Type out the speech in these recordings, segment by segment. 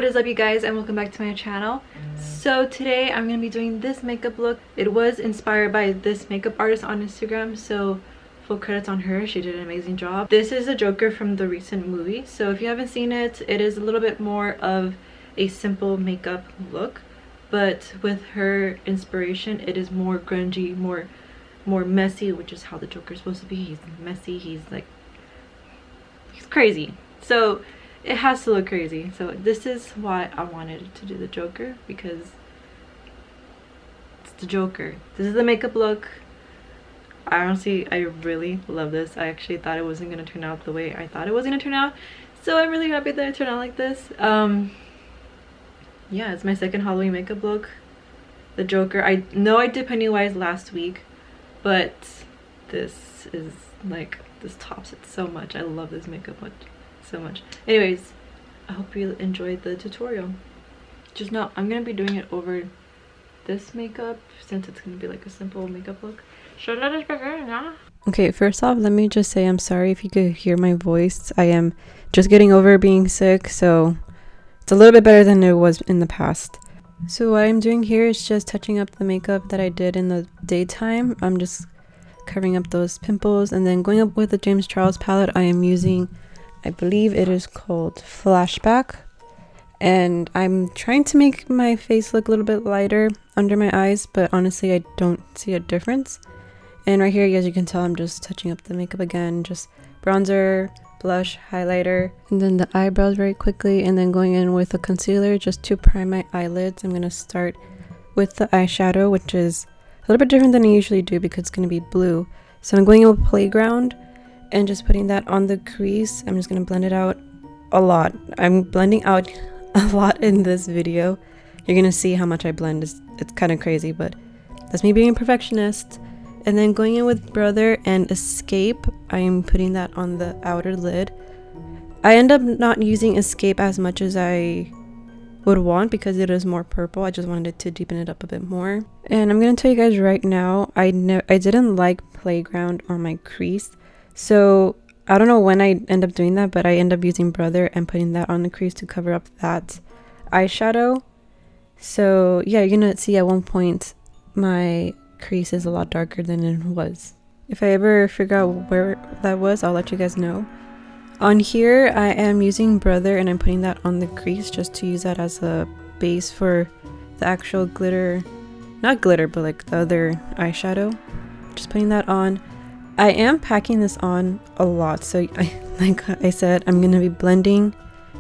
What is up, you guys, and welcome back to my channel. So today I'm going to be doing this makeup look. It was inspired by this makeup artist on Instagram, so full credits on her. She did an amazing job. This is a Joker from the recent movie, so if you haven't seen it, it is a little bit more of a simple makeup look, but with her inspiration it is more grungy, more messy, which is how the Joker's supposed to be. He's messy, he's crazy, so it has to look crazy. So this is why I wanted to do the Joker, because it's the Joker. This is the makeup look. I really love this. I actually thought it wasn't going to turn out the way I thought it was going to turn out, so I'm really happy that it turned out like this. Yeah, it's my second Halloween makeup look. The Joker. I know I did Pennywise last week, but this is like, this tops it so much. I love this makeup look so much. Anyways, I hope you enjoyed the tutorial. Just know I'm gonna be doing it over this makeup since it's gonna be like a simple makeup look. Okay, first off, let me just say I'm sorry if you could hear my voice. I am just getting over being sick, so it's a little bit better than it was in the past. So what I'm doing here is just touching up the makeup that I did in the daytime. I'm just covering up those pimples, and then going up with the James Charles palette. I am using, I believe it is called Flashback, and I'm trying to make my face look a little bit lighter under my eyes, but honestly I don't see a difference. And right here, as you can tell, I'm just touching up the makeup again, just bronzer, blush, highlighter, and then the eyebrows very quickly, and then going in with a concealer just to prime my eyelids. I'm going to start with the eyeshadow, which is a little bit different than I usually do because it's going to be blue. So I'm going in with Playground and just putting that on the crease. I'm just going to blend it out a lot. I'm blending out a lot in this video. You're going to see how much I blend. It's kind of crazy, but that's me being a perfectionist. And then going in with Brother and Escape, I'm putting that on the outer lid. I end up not using Escape as much as I would want because it is more purple. I just wanted to deepen it up a bit more. And I'm going to tell you guys right now, I didn't like Playground on my crease. So I don't know when I end up doing that, but I end up using Brother and putting that on the crease to cover up that eyeshadow. So yeah, you're gonna see at one point my crease is a lot darker than it was. If I ever figure out where that was, I'll let you guys know. On here, I am using Brother and I'm putting that on the crease just to use that as a base for the actual glitter, not glitter, but like the other eyeshadow. Just putting that on. I am packing this on a lot, so like I said, I'm going to be blending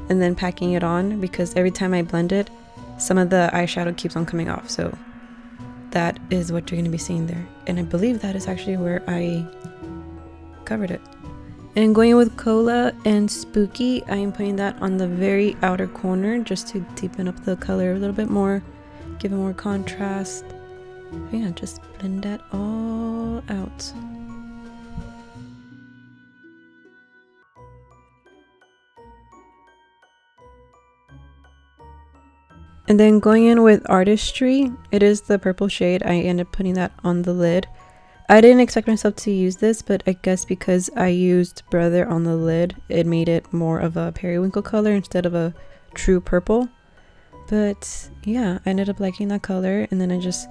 and then packing it on, because every time I blend it, some of the eyeshadow keeps on coming off, so that is what you're going to be seeing there. And I believe that is actually where I covered it. And going in with Cola and Spooky, I am putting that on the very outer corner just to deepen up the color a little bit more, give it more contrast. But yeah, just blend that all out. And then going in with Artistry, it is the purple shade. I ended up putting that on the lid. I didn't expect myself to use this, but I guess because I used Brother on the lid, it made it more of a periwinkle color instead of a true purple. But yeah, I ended up liking that color, and then I just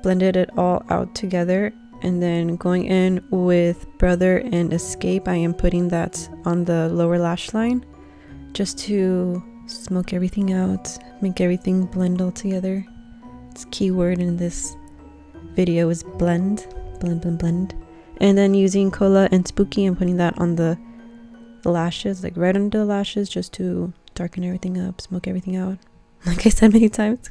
blended it all out together. And then going in with Brother and Escape, I am putting that on the lower lash line just to smoke everything out, make everything blend all together. It's keyword in this video is blend. And then using Cola and Spooky and putting that on the lashes, like right under the lashes, just to darken everything up, smoke everything out, like I said many times.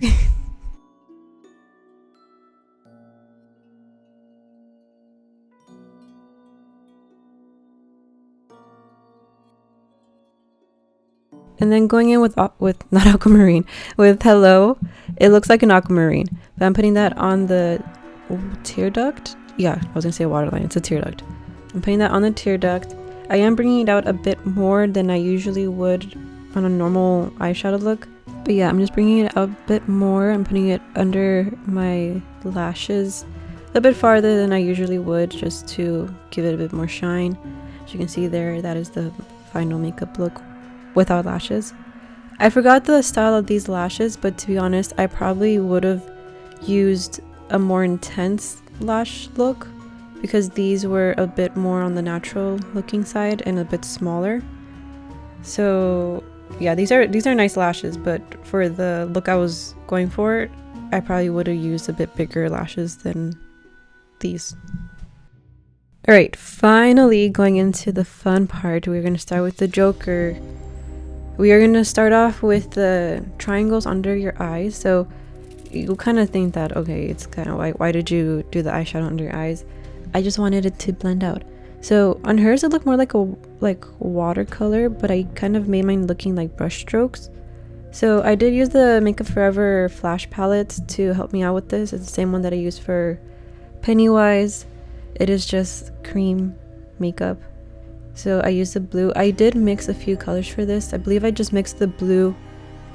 And then going in with not aquamarine, with Hello. It looks like an aquamarine, but I'm putting that on the tear duct. Yeah, I was gonna say waterline. It's a tear duct. I'm putting that on the tear duct. I am bringing it out a bit more than I usually would on a normal eyeshadow look. But yeah, I'm just bringing it out a bit more. I'm putting it under my lashes a bit farther than I usually would, just to give it a bit more shine. As you can see there, that is the final makeup look without lashes. I forgot the style of these lashes, but to be honest, I probably would have used a more intense lash look because these were a bit more on the natural looking side and a bit smaller. So yeah, these are nice lashes, but for the look I was going for, I probably would have used a bit bigger lashes than these. Alright, finally going into the fun part, we're going to start with the Joker. We are going to start off with the triangles under your eyes. So you'll kind of think that, okay, it's kind of like, why did you do the eyeshadow under your eyes? I just wanted it to blend out. So on hers it looked more like watercolor, but I kind of made mine looking like brush strokes. So I did use the Makeup Forever Flash palette to help me out with this. It's the same one that I used for Pennywise. It is just cream makeup. So I used the blue. I did mix a few colors for this. I believe I just mixed the blue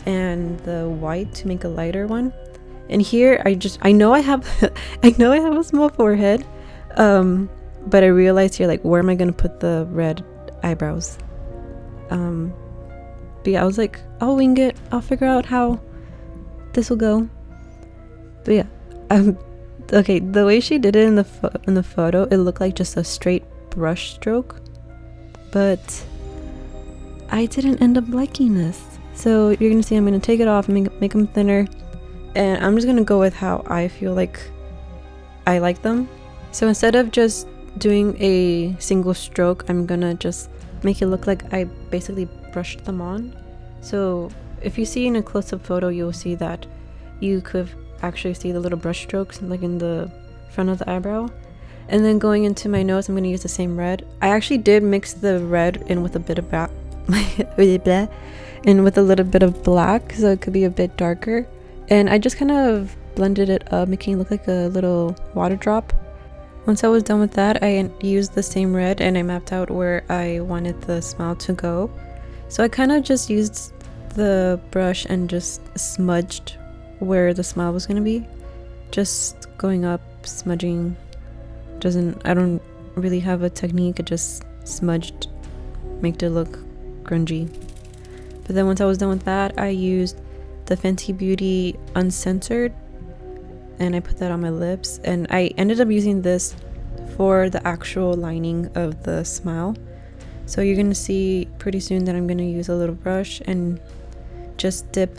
and the white to make a lighter one. And here I know I have a small forehead. But I realized here, like, where am I gonna put the red eyebrows? But yeah, I was like, I'll wing it. I'll figure out how this will go. But yeah, okay, the way she did it in the photo, it looked like just a straight brush stroke, but I didn't end up liking this. So you're gonna see I'm gonna take it off and make them thinner, and I'm just gonna go with how I feel like I like them. So instead of just doing a single stroke, I'm gonna just make it look like I basically brushed them on. So if you see in a close-up photo, you'll see that you could actually see the little brush strokes like in the front of the eyebrow. And then going into my nose, I'm going to use the same red. I actually did mix the red in with a bit of and with a little bit of black, so it could be a bit darker. And I just kind of blended it up, making it look like a little water drop. Once I was done with that, I used the same red and I mapped out where I wanted the smile to go. So I kind of just used the brush and just smudged where the smile was going to be. Just going up, smudging. I don't really have a technique. I just smudged, made it look grungy. But then once I was done with that, I used the Fenty Beauty Uncensored and I put that on my lips, and I ended up using this for the actual lining of the smile. So you're gonna see pretty soon that I'm gonna use a little brush and just dip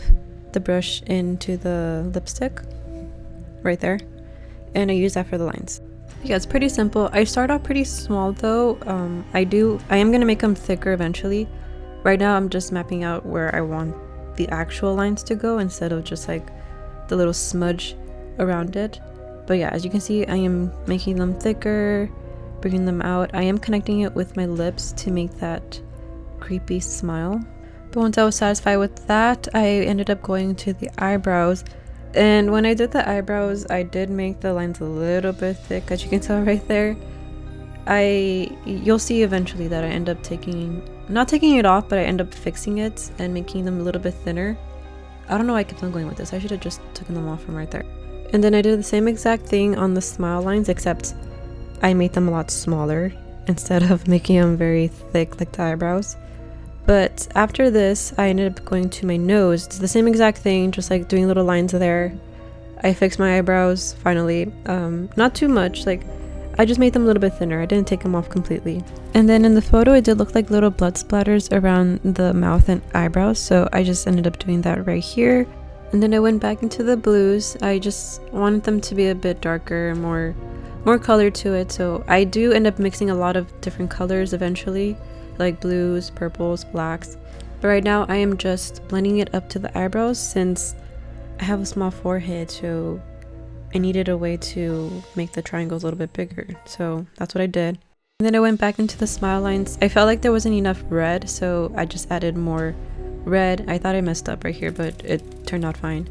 the brush into the lipstick right there, and I use that for the lines. Yeah, it's pretty simple. I start off pretty small though. I am gonna make them thicker eventually. Right now I'm just mapping out where I want the actual lines to go instead of just like the little smudge around it. But yeah, as you can see, I am making them thicker, bringing them out. I am connecting it with my lips to make that creepy smile. But once I was satisfied with that, I ended up going to the eyebrows. And when I did the eyebrows, I did make the lines a little bit thick, as you can tell right there. You'll see eventually that I end up not taking it off, but I end up fixing it and making them a little bit thinner. I don't know why I kept on going with this. I should have just taken them off from right there. And then I did the same exact thing on the smile lines, except I made them a lot smaller instead of making them very thick like the eyebrows. But after this, I ended up going to my nose. It's the same exact thing, just like doing little lines there. I fixed my eyebrows finally. Not too much, like I just made them a little bit thinner. I didn't take them off completely. And then in the photo, it did look like little blood splatters around the mouth and eyebrows, so I just ended up doing that right here. And then I went back into the blues. I just wanted them to be a bit darker, more color to it, so I do end up mixing a lot of different colors eventually, like blues, purples, blacks. But right now I am just blending it up to the eyebrows since I have a small forehead, so I needed a way to make the triangles a little bit bigger, so that's what I did. And then I went back into the smile lines. I felt like there wasn't enough red, so I just added more red. I thought I messed up right here, but it turned out fine.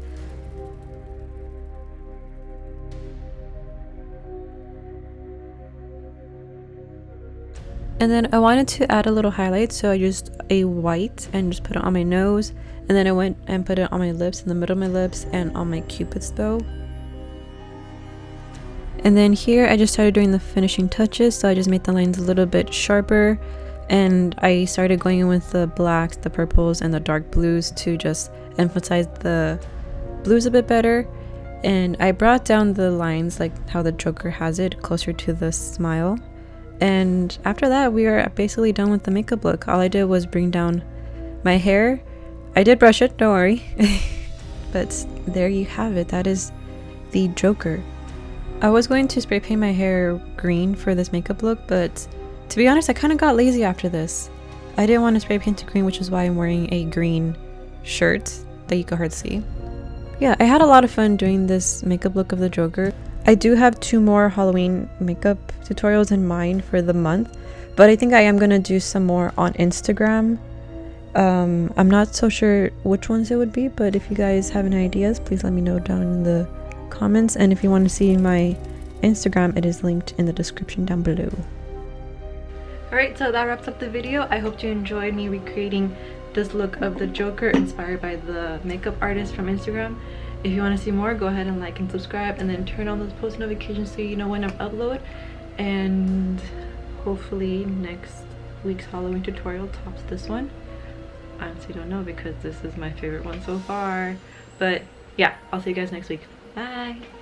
And then I wanted to add a little highlight, so I used a white and just put it on my nose, and then I went and put it on my lips, in the middle of my lips, and on my cupid's bow. And then here I just started doing the finishing touches, so I just made the lines a little bit sharper, and I started going in with the blacks, the purples, and the dark blues to just emphasize the blues a bit better. And I brought down the lines like how the Joker has it, closer to the smile. And after that, we are basically done with the makeup look. All I did was bring down my hair. I did brush it, don't worry. But there you have it. That is the Joker. I was going to spray paint my hair green for this makeup look, but to be honest, I kind of got lazy after this. I didn't want to spray paint it green, which is why I'm wearing a green shirt that you can hardly see. Yeah, I had a lot of fun doing this makeup look of the Joker. I do have 2 more Halloween makeup tutorials in mind for the month, but I think I am going to do some more on Instagram. I'm not so sure which ones it would be, but if you guys have any ideas, please let me know down in the comments. And if you want to see my Instagram, it is linked in the description down below. Alright, so that wraps up the video. I hope you enjoyed me recreating this look of the Joker inspired by the makeup artist from Instagram. If you want to see more, go ahead and like and subscribe, and then turn on those post notifications so you know when I upload. And hopefully next week's Halloween tutorial tops this one. I honestly don't know because this is my favorite one so far. But yeah, I'll see you guys next week. Bye!